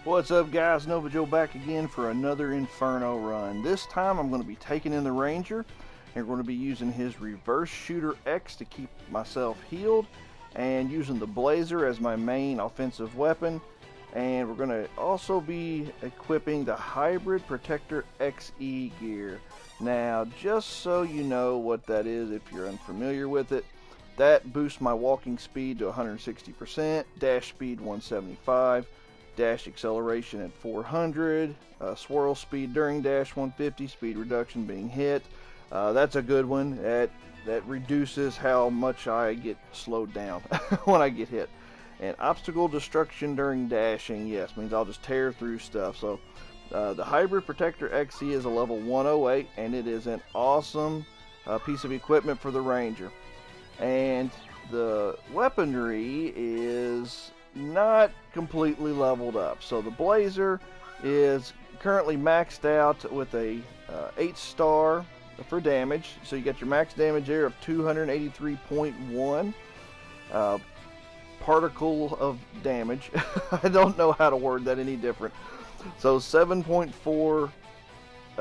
What's up, guys? Nova Joe back again for another Inferno run. This time I'm going to be taking in the Ranger and we're going to be using his reverse shooter X to keep myself healed and using the Blazer as my main offensive weapon. And we're going to also be equipping the Hybrid Protector XE gear. Now, just so you know what that is if you're unfamiliar with it, that boosts my walking speed to 160%, dash speed 175, dash acceleration at 400, swirl speed during dash 150, speed reduction being hit. That's a good one. That reduces how much I get slowed down when I get hit. And obstacle destruction during dashing, yes, means I'll just tear through stuff. So the Hybrid Protector XE is a level 108, and it is an awesome piece of equipment for the Ranger. And the weaponry is not completely leveled up. So the Blazer is currently maxed out with a 8-star for damage. So you got your max damage there of 283.1 particle of damage. I don't know how to word that any different. So 7.4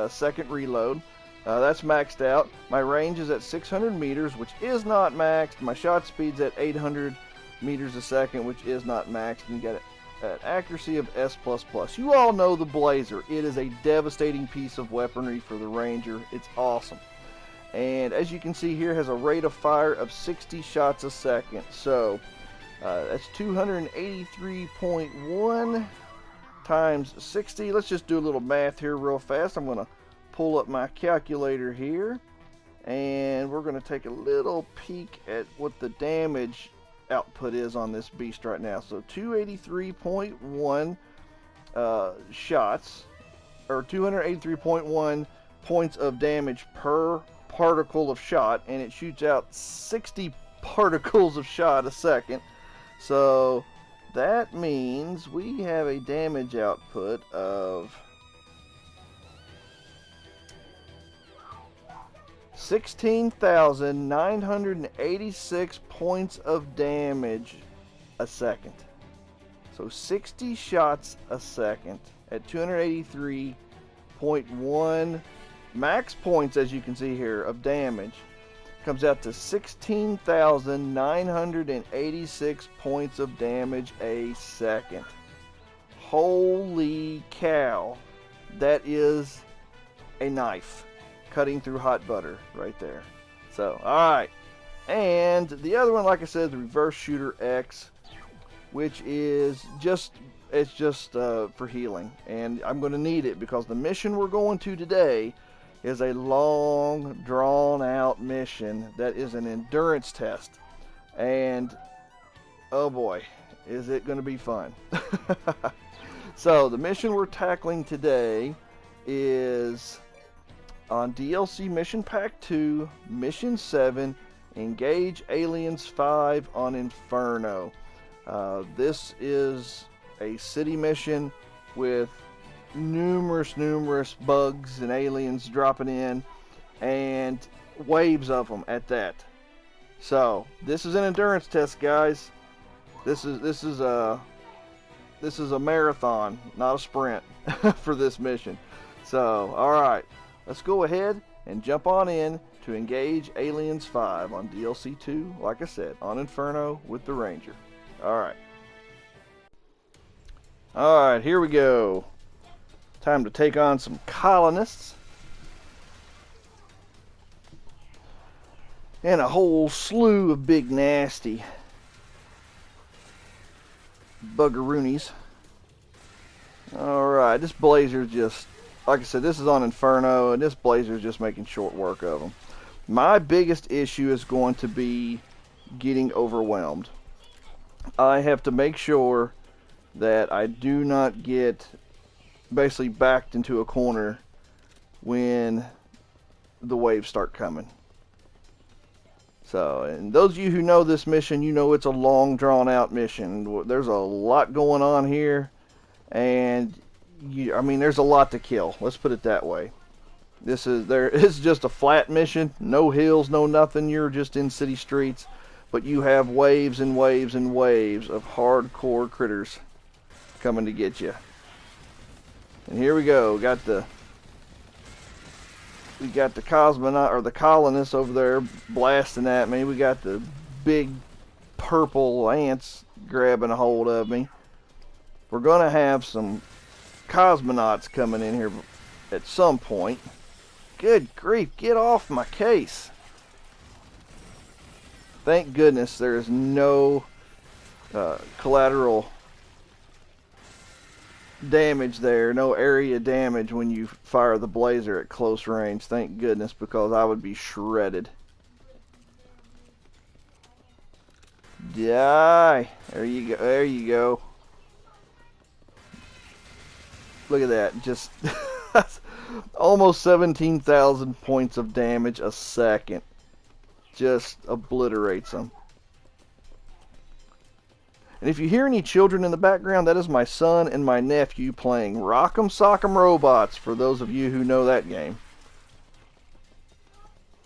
second reload. That's maxed out. My range is at 600 meters, which is not maxed. My shot speed's at 800 meters a second, which is not maxed. And you got an accuracy of S++. You all know the Blazer. It is a devastating piece of weaponry for the Ranger. It's awesome. And as you can see here, has a rate of fire of 60 shots a second. So that's 283.1 times 60. Let's just do a little math here real fast. I'm going to pull up my calculator here, and we're going to take a little peek at what the damage output is on this beast right now. So 283.1 shots, or 283.1 points of damage per particle of shot, and it shoots out 60 particles of shot a second. So that means we have a damage output of 16,986 points of damage a second. So 60 shots a second at 283.1 max points, as you can see here, of damage, comes out to 16,986 points of damage a second. Holy cow. That is a knife cutting through hot butter right there. So, alright. And the other one, like I said, the reverse shooter X, which is just for healing. And I'm going to need it because the mission we're going to today is a long, drawn-out mission that is an endurance test. And, oh boy, is it going to be fun. So, the mission we're tackling today is on DLC Mission Pack 2, Mission 7, Engage Aliens 5 on Inferno. This is a city mission with numerous bugs and aliens dropping in, and waves of them at that. So this is an endurance test, guys. This is a marathon, not a sprint for this mission. So alright, let's go ahead and jump on in to Engage Aliens 5 on DLC 2, like I said, on Inferno with the Ranger. Alright, here we go. Time to take on some colonists. And a whole slew of big nasty buggeroonies. Alright, this Blazer's just, like I said, this is on Inferno, and this Blazer's just making short work of them. My biggest issue is going to be getting overwhelmed. I have to make sure that I do not get basically backed into a corner when the waves start coming. So, and those of you who know this mission, you know it's a long drawn out mission. There's a lot going on here, and there's a lot to kill. Let's put it that way. It's just a flat mission, no hills, no nothing. You're just in city streets, but you have waves and waves and waves of hardcore critters coming to get you. And here we go. We got the cosmonaut or the colonists over there blasting at me. We got the big purple ants grabbing a hold of me. We're gonna have some cosmonauts coming in here at some point. Good grief, get off my case. Thank goodness there is no collateral damage there, no area damage when you fire the blazer at close range. Thank goodness, because I would be shredded. Die. There you go. There you go. Look at that. Just almost 17,000 points of damage a second. Just obliterates them. And if you hear any children in the background, that is my son and my nephew playing Rock'em Sock'em Robots, for those of you who know that game.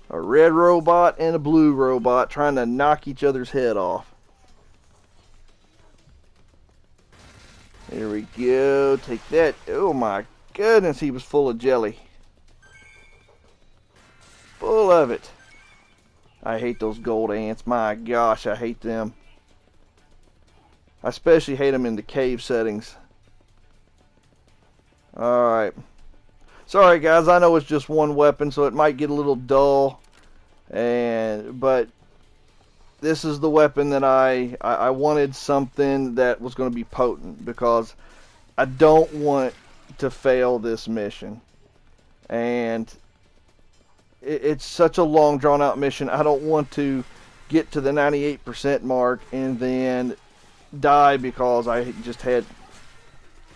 A red robot and a blue robot trying to knock each other's head off. There we go. Take that. Oh my goodness, he was full of jelly. Full of it. I hate those gold ants. My gosh, I hate them. I especially hate them in the cave settings. Alright. Sorry guys, I know it's just one weapon, so it might get a little dull. But this is the weapon that I wanted, something that was going to be potent, because I don't want to fail this mission. And it's such a long drawn out mission. I don't want to get to the 98% mark and then die because I just had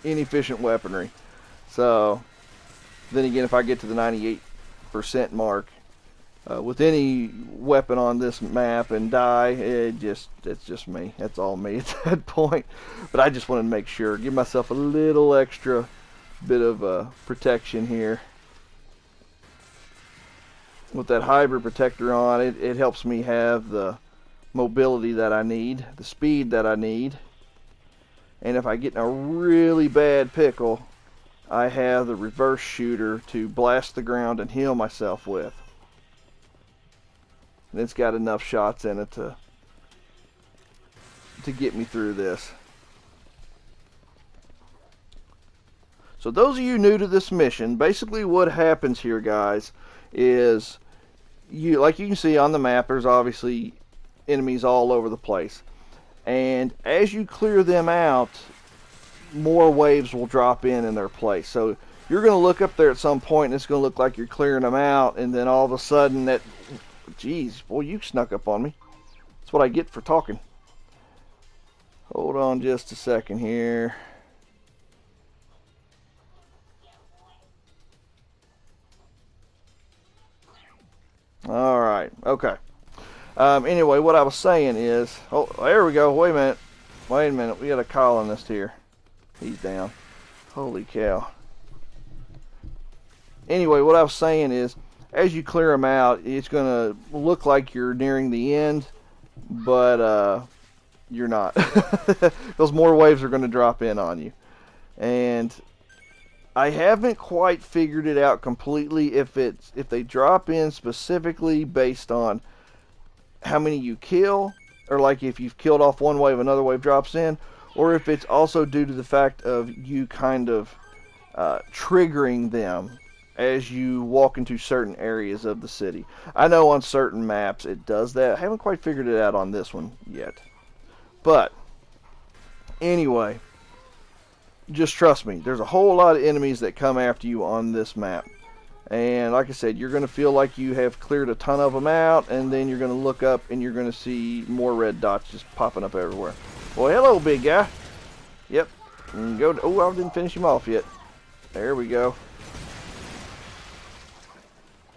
inefficient weaponry. So then again, if I get to the 98% mark with any weapon on this map and die, it's just me. That's all me at that point. But I just wanted to make sure, give myself a little extra bit of protection here. With that hybrid protector on, it helps me have the mobility that I need, the speed that I need. And if I get in a really bad pickle, I have the reverse shooter to blast the ground and heal myself with. And it's got enough shots in it to get me through this. So those of you new to this mission, basically what happens here, guys, is like you can see on the map, there's obviously enemies all over the place. And as you clear them out, more waves will drop in their place. So you're going to look up there at some point and it's going to look like you're clearing them out, and then all of a sudden that, geez, boy, you snuck up on me. That's what I get for talking. Hold on just a second here. Alright, okay. Anyway, what I was saying is, oh, there we go. Wait a minute. We got a colonist here. He's down. Holy cow. Anyway, what I was saying is, as you clear them out, it's going to look like you're nearing the end, but you're not. Those more waves are going to drop in on you. And I haven't quite figured it out completely if they drop in specifically based on how many you kill, or like if you've killed off one wave, another wave drops in, or if it's also due to the fact of you kind of triggering them as you walk into certain areas of the city. I know on certain maps it does that. I haven't quite figured it out on this one yet. But anyway, just trust me, there's a whole lot of enemies that come after you on this map. And like I said, you're going to feel like you have cleared a ton of them out, and then you're going to look up and you're going to see more red dots just popping up everywhere. Well, hello, big guy. Yep. And go. Oh, I didn't finish him off yet. There we go.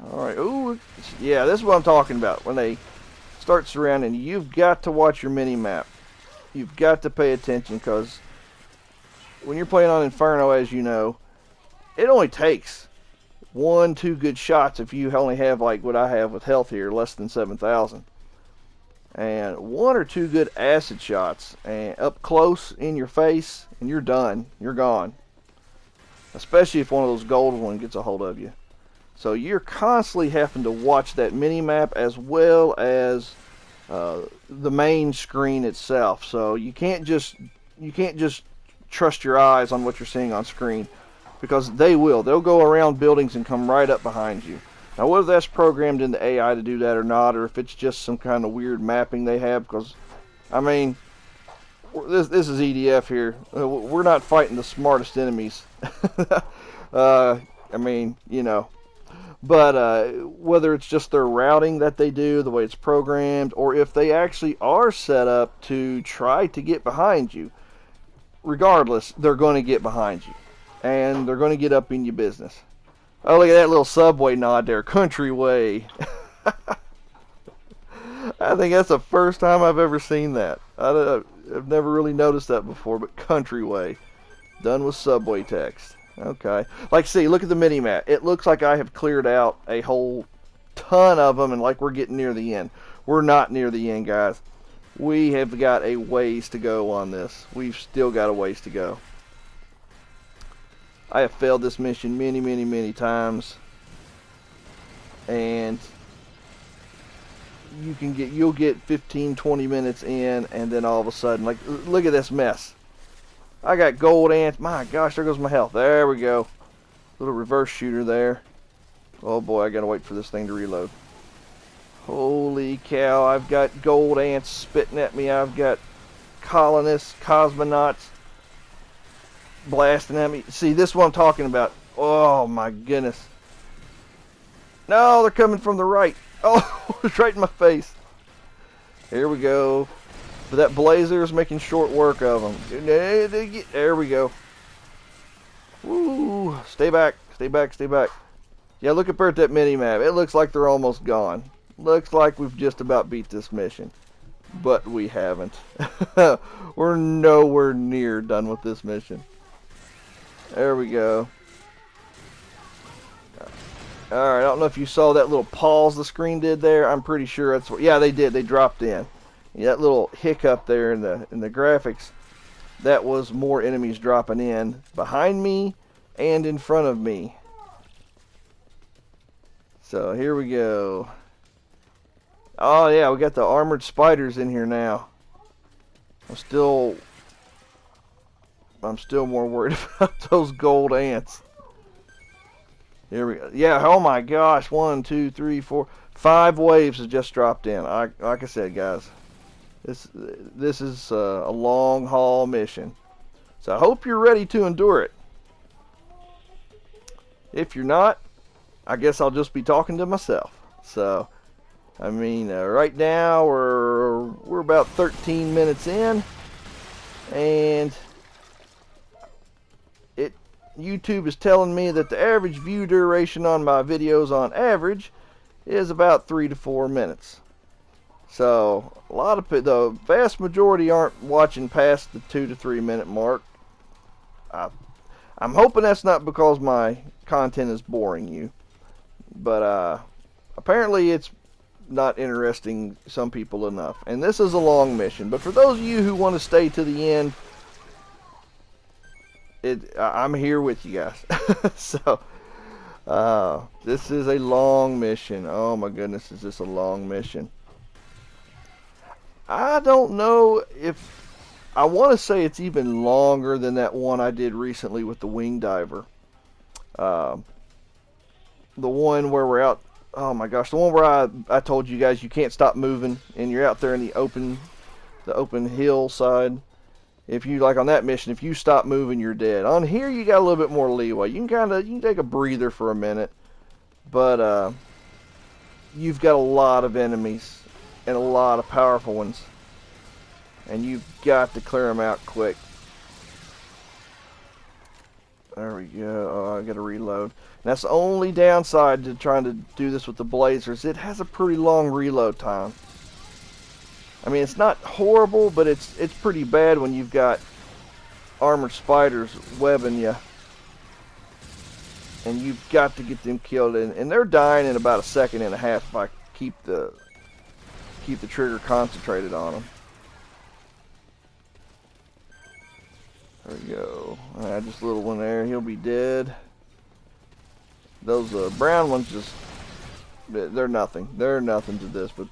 Alright. Ooh, yeah, this is what I'm talking about. When they start surrounding you, you've got to watch your mini-map. You've got to pay attention, because when you're playing on Inferno, as you know, it only takes 1-2 good shots if you only have like what I have with health here, less than 7,000. And 1 or 2 good acid shots and up close in your face, and you're done. You're gone. especially if one of those gold ones gets a hold of you. So you're constantly having to watch that mini map as well as the main screen itself. So you can't just trust your eyes on what you're seeing on screen, because they'll go around buildings and come right up behind you. Now, whether that's programmed into AI to do that or not, or if it's just some kind of weird mapping they have, because I mean, this is EDF here. We're not fighting the smartest enemies. I mean, you know. But whether it's just their routing that they do, the way it's programmed, or if they actually are set up to try to get behind you, regardless, they're going to get behind you. And they're going to get up in your business. Oh, look at that little subway nod there. Country way. I think that's the first time I've ever seen that. I've never really noticed that before, but country way. Done with subway text. Okay. Like, see, look at the mini-map. It looks like I have cleared out a whole ton of them, and like we're getting near the end. We're not near the end, guys. We have got a ways to go on this. We've still got a ways to go. I have failed this mission many, many, many times. And you'll get 15, 20 minutes in, and then all of a sudden, like, look at this mess. I got gold ants. My gosh, there goes my health. There we go. Little reverse shooter there. Oh boy, I gotta wait for this thing to reload. Holy cow, I've got gold ants spitting at me. I've got colonists, cosmonauts blasting at me. See, this is what I'm talking about. Oh my goodness. No, they're coming from the right. Oh, it's right in my face. Here we go. But that blazer is making short work of them. There we go. Woo. Stay back. Stay back. Stay back. Yeah, look up there at that mini-map. It looks like they're almost gone. Looks like we've just about beat this mission. But we haven't. We're nowhere near done with this mission. There we go. Alright, I don't know if you saw that little pause the screen did there. I'm pretty sure that's what... Yeah, they did. They dropped in. Yeah, that little hiccup there in the graphics, that was more enemies dropping in behind me and in front of me. So here we go. Oh yeah, we got the armored spiders in here now. I'm still more worried about those gold ants. Here we go. Yeah, oh my gosh. 1, 2, 3, 4, 5 waves have just dropped in. Like I said, guys, this is a long haul mission. So I hope you're ready to endure it. If you're not, I guess I'll just be talking to myself. So, I mean, right now we're about 13 minutes in, and YouTube is telling me that the average view duration on my videos on average is about 3 to 4 minutes. So the vast majority aren't watching past the 2 to 3 minute mark. I'm hoping that's not because my content is boring you, but apparently it's not interesting some people enough. And this is a long mission, but for those of you who want to stay to the end, I'm here with you guys. So this is a long mission. Oh my goodness, is this a long mission? I don't know if I want to say it's even longer than that one I did recently with the wing diver. The one where we're out. Oh my gosh, the one where I told you guys you can't stop moving and you're out there in the open hillside. If you, like on that mission, if you stop moving, you're dead. On here, you got a little bit more leeway. You can take a breather for a minute, but you've got a lot of enemies and a lot of powerful ones, and you've got to clear them out quick. There we go. Oh, I got to reload. And that's the only downside to trying to do this with the blazers. It has a pretty long reload time. I mean, it's not horrible, but it's pretty bad when you've got armored spiders webbing you. And you've got to get them killed. And they're dying in about 1.5 seconds if I keep the trigger concentrated on them. There we go. Just a little one there. He'll be dead. Those brown ones just, they're nothing. They're nothing to this, but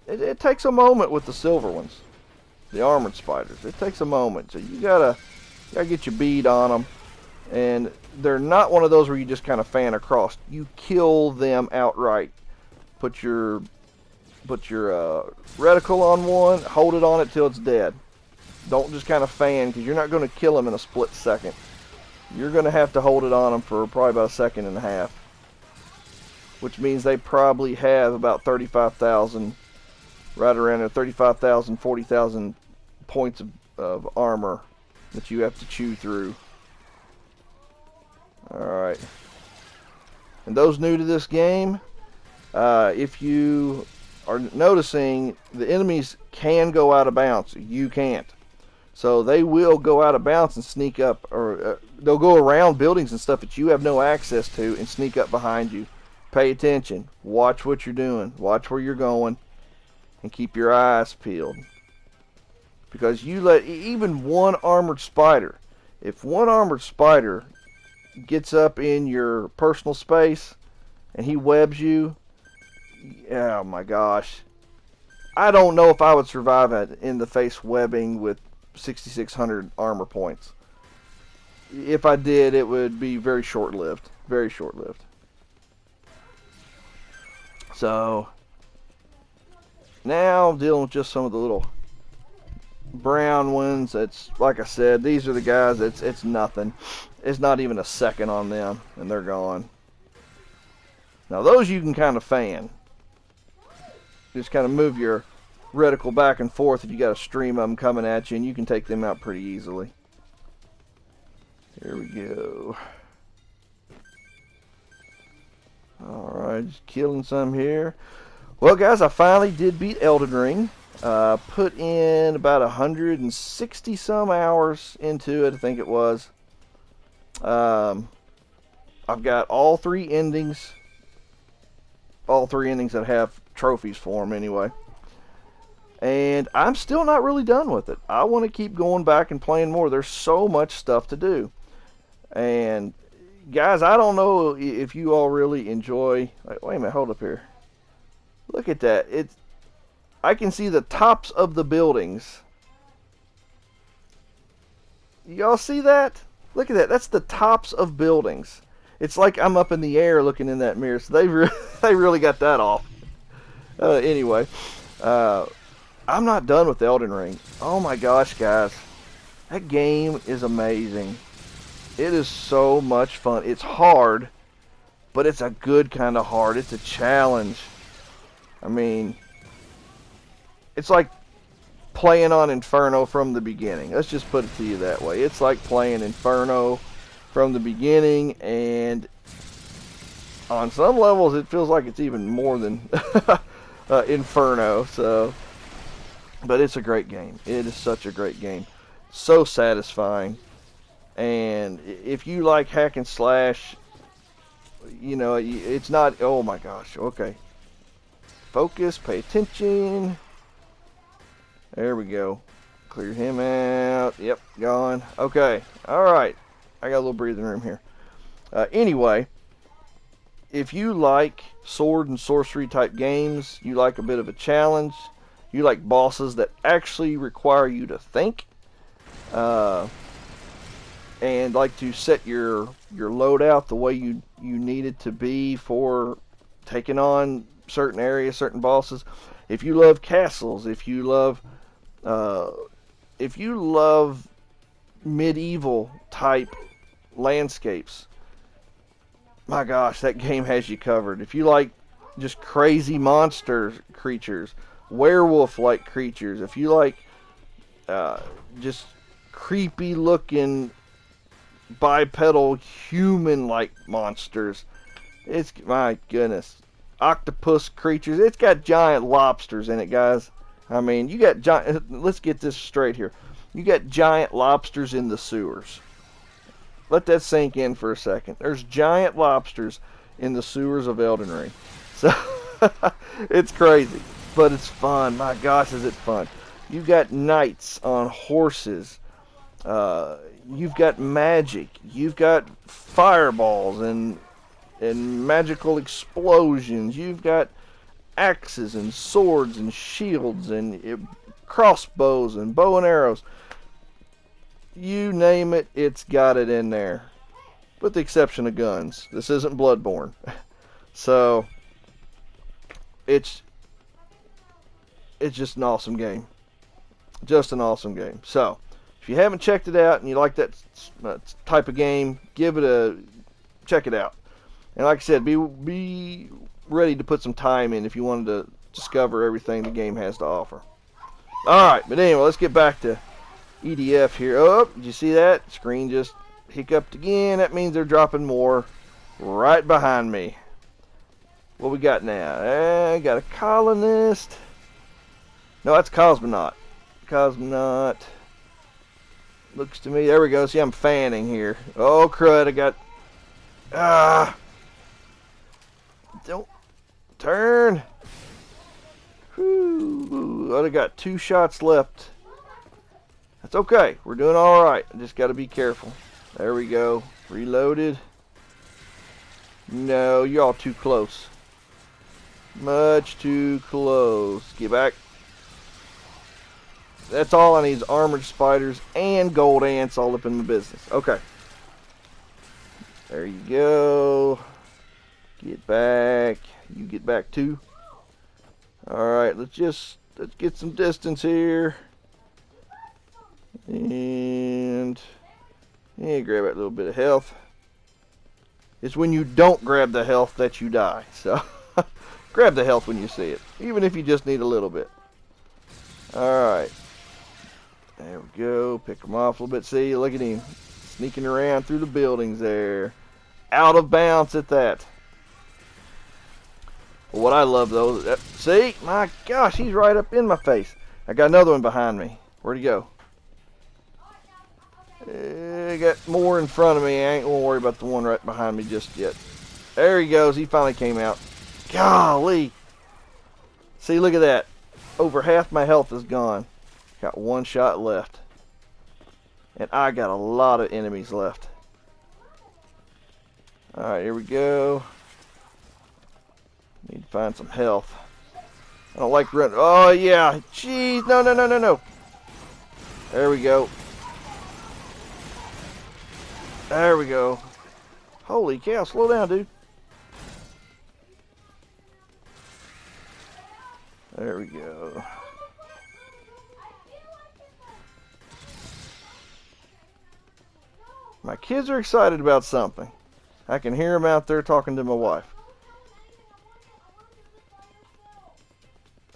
it takes a moment with the silver ones. The armored spiders. It takes a moment. So you gotta get your bead on them. And they're not one of those where you just kind of fan across. You kill them outright. Put your reticle on one, hold it on it till it's dead. Don't just kind of fan, because you're not going to kill them in a split second. You're going to have to hold it on them for probably about a second and a half. Which means they probably have about 35,000, right around there, 35,000, 40,000 points of armor that you have to chew through. Alright. And those new to this game, if you are noticing, the enemies can go out of bounds. You can't. So they will go out of bounds and sneak up, or they'll go around buildings and stuff that you have no access to and sneak up behind you. Pay attention. Watch what you're doing. Watch where you're going. And keep your eyes peeled. Because you let even one armored spider, if one armored spider gets up in your personal space and he webs you, oh my gosh, I don't know if I would survive an in the face webbing with 6,600 armor points. If I did, it would be very short-lived. Very short-lived. So now dealing with just some of the little brown ones. That's, like I said, these are the guys, it's nothing. It's not even a second on them and they're gone. Now those you can kind of fan. Just kind of move your reticle back and forth if you got a stream of them coming at you, and you can take them out pretty easily. Here we go. Alright, just killing some here. Well guys, I finally did beat Elden Ring. Put in about 160 some hours into it, I think it was. I've got all three endings. All three endings that have trophies for them anyway. And I'm still not really done with it. I want to keep going back and playing more. There's so much stuff to do. And guys, I don't know if you all really enjoy... Wait a minute, hold up here. Look at that. I can see the tops of the buildings. Y'all see that? Look at that. That's the tops of buildings. It's like I'm up in the air looking in that mirror. So they really got that off. Anyway, I'm not done with Elden Ring. Oh my gosh, guys. That game is amazing. It is so much fun. It's hard, but it's a good kind of hard. It's a challenge. I mean, it's like playing on Inferno from the beginning. Let's just put it to you that way. It's like playing Inferno from the beginning, and on some levels it feels like it's even more than Inferno. So, but it's a great game. It is such a great game. So satisfying. And if you like hack and slash, you know, it's not, oh my gosh, okay. Focus, pay attention. There we go. Clear him out. Yep, gone. Okay, alright. I got a little breathing room here. Anyway, if you like sword and sorcery type games, you like a bit of a challenge, you like bosses that actually require you to think, and like to set your loadout the way you need it to be for taking on certain areas, certain bosses. If you love castles, if you love medieval type landscapes, my gosh, that game has you covered. If you like just crazy monster creatures, werewolf like creatures, if you like just creepy looking bipedal human like monsters, it's, my goodness, octopus creatures, it's got giant lobsters in it, guys. I mean, you got giant, let's get this straight here, you got giant lobsters in the sewers. Let that sink in for a second. There's giant lobsters in the sewers of Elden Ring. So it's crazy, but it's fun. My gosh, is it fun. You got knights on horses, You've got magic. You've got fireballs and magical explosions. You've got axes and swords and shields and crossbows and bow and arrows. You name it, it's got it in there. With the exception of guns. This isn't Bloodborne. So, it's just an awesome game. Just an awesome game. So, if you haven't checked it out and you like that type of game, check it out. And like I said, be ready to put some time in if you wanted to discover everything the game has to offer. Alright, but anyway, let's get back to EDF here. Oh, did you see that? Screen just hiccuped again. That means they're dropping more right behind me. What we got now? Got a colonist. No, that's cosmonaut. Cosmonaut. Looks to me. There we go. See, I'm fanning here. Oh, crud. I got... Don't turn. Whew. I got 2 shots left. That's okay. We're doing all right. I just got to be careful. There we go. Reloaded. No, you're all too close. Much too close. Get back. That's all I need is armored spiders and gold ants all up in the business. Okay. There you go. Get back. You get back too. Alright, let's get some distance here. And grab that little bit of health. It's when you don't grab the health that you die. So grab the health when you see it. Even if you just need a little bit. Alright. There we go. Pick them off a little bit. See, look at him. Sneaking around through the buildings there. Out of bounds at that. What I love though, see? My gosh, he's right up in my face. I got another one behind me. Where'd he go? I got more in front of me. I ain't gonna worry about the one right behind me just yet. There he goes. He finally came out. Golly. See, look at that. Over half my health is gone. Got 1 shot left. And I got a lot of enemies left. Alright, here we go. Need to find some health. I don't like running. Oh, yeah. Jeez. No, no, no, no, no. There we go. There we go. Holy cow. Slow down, dude. There we go. My kids are excited about something. I can hear them out there talking to my wife.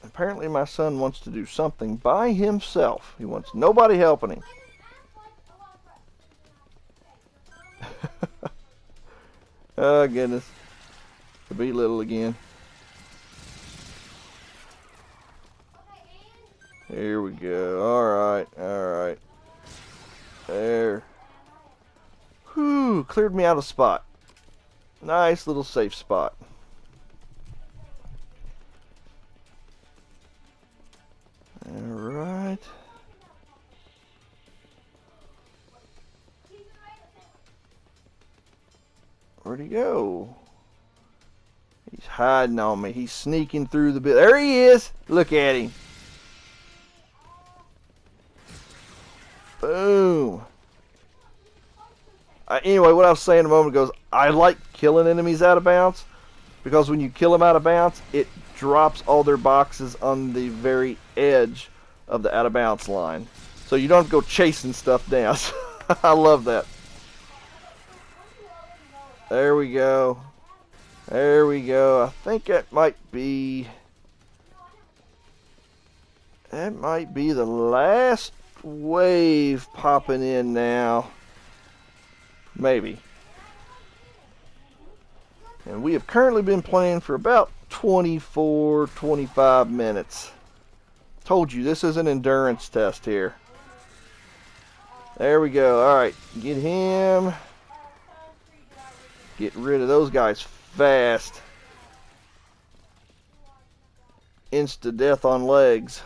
Apparently my son wants to do something by himself. He wants nobody helping him. Oh, goodness. To be little again. Here we go. Alright, alright. There. Whew, cleared me out a spot. Nice little safe spot. Alright. Where'd he go? He's hiding on me. He's sneaking through the building. There he is! Look at him. Boom. Anyway, what I was saying a moment ago is I like killing enemies out of bounds because when you kill them out of bounds, it drops all their boxes on the very edge of the out of bounds line. So you don't have to go chasing stuff down. I love that. There we go. There we go. I think that might be the last wave popping in now. Maybe. And we have currently been playing for about 24, 25 minutes. Told you, this is an endurance test here. There we go. Alright, get him. Get rid of those guys fast. Insta-death on legs.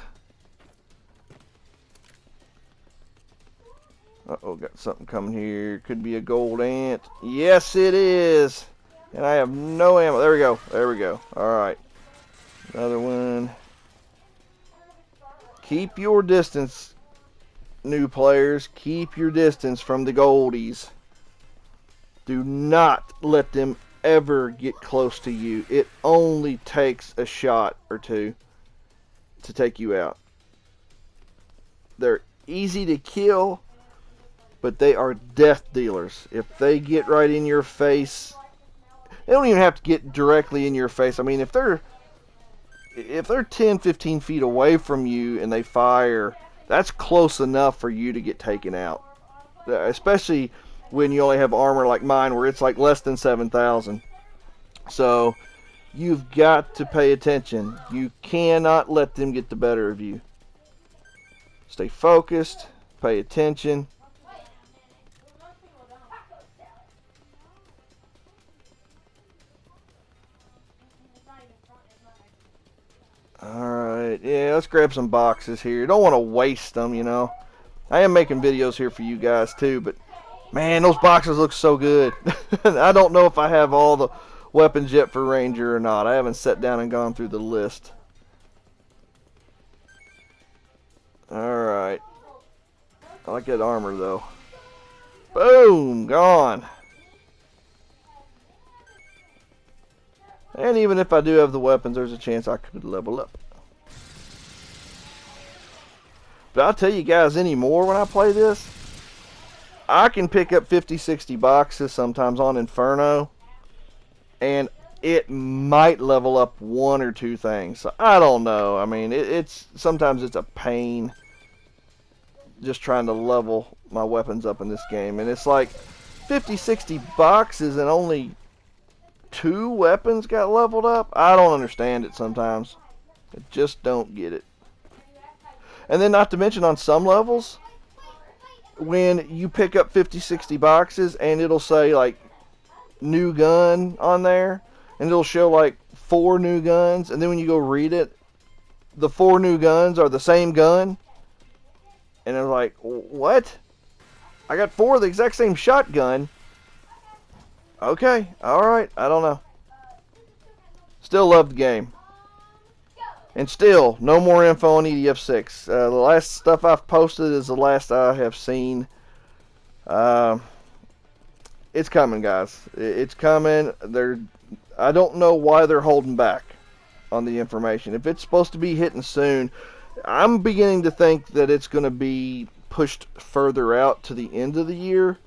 Uh-oh, got something coming here. Could be a gold ant. Yes, it is. And I have no ammo. There we go. There we go. Alright. Another one. Keep your distance, new players. Keep your distance from the goldies. Do not let them ever get close to you. It only takes a shot or two to take you out. They're easy to kill, but they are death dealers. If they get right in your face, they don't even have to get directly in your face. I mean, if they're 10, 15 feet away from you and they fire, that's close enough for you to get taken out. Especially when you only have armor like mine, where it's like less than 7,000. So you've got to pay attention. You cannot let them get the better of you. Stay focused, pay attention. Alright, yeah, let's grab some boxes here. Don't want to waste them, you know. I am making videos here for you guys too, but man, those boxes look so good. I don't know if I have all the weapons yet for Ranger or not. I haven't sat down and gone through the list. Alright. I like that armor though. Boom! Gone. And even if I do have the weapons, there's a chance I could level up. But I'll tell you guys anymore, when I play this, I can pick up 50, 60 boxes sometimes on Inferno, and it might level up one or two things. So I don't know. I mean, sometimes it's a pain just trying to level my weapons up in this game. And it's like 50, 60 boxes and only 2 weapons got leveled up. I don't understand it sometimes. I just don't get it. And then not to mention on some levels, when you pick up 50, 60 boxes and it'll say like new gun on there, and it'll show like 4 new guns, and then when you go read it, the 4 new guns are the same gun. And I'm like, what? I got 4 of the exact same shotgun. Okay, alright, I don't know. Still love the game. And still, no more info on EDF6. The last stuff I've posted is the last I have seen. It's coming, guys. It's coming. I don't know why they're holding back on the information. If it's supposed to be hitting soon, I'm beginning to think that it's going to be pushed further out to the end of the year.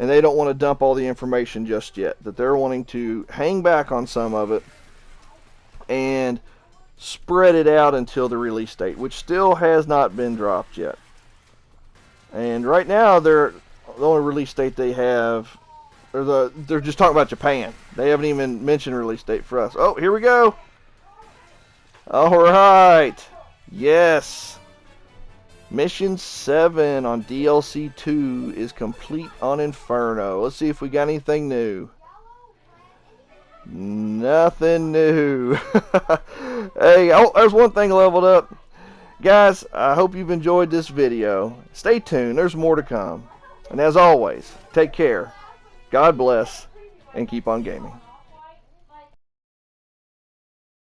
And they don't want to dump all the information just yet. That they're wanting to hang back on some of it and spread it out until the release date, which still has not been dropped yet. And right now, the only release date they have, they're just talking about Japan. They haven't even mentioned a release date for us. Oh, here we go. All right. Yes. Mission 7 on DLC 2 is complete on Inferno. Let's see if we got anything new. Nothing new. Hey, oh, there's one thing leveled up. Guys, I hope you've enjoyed this video. Stay tuned. There's more to come. And as always, take care. God bless. And keep on gaming.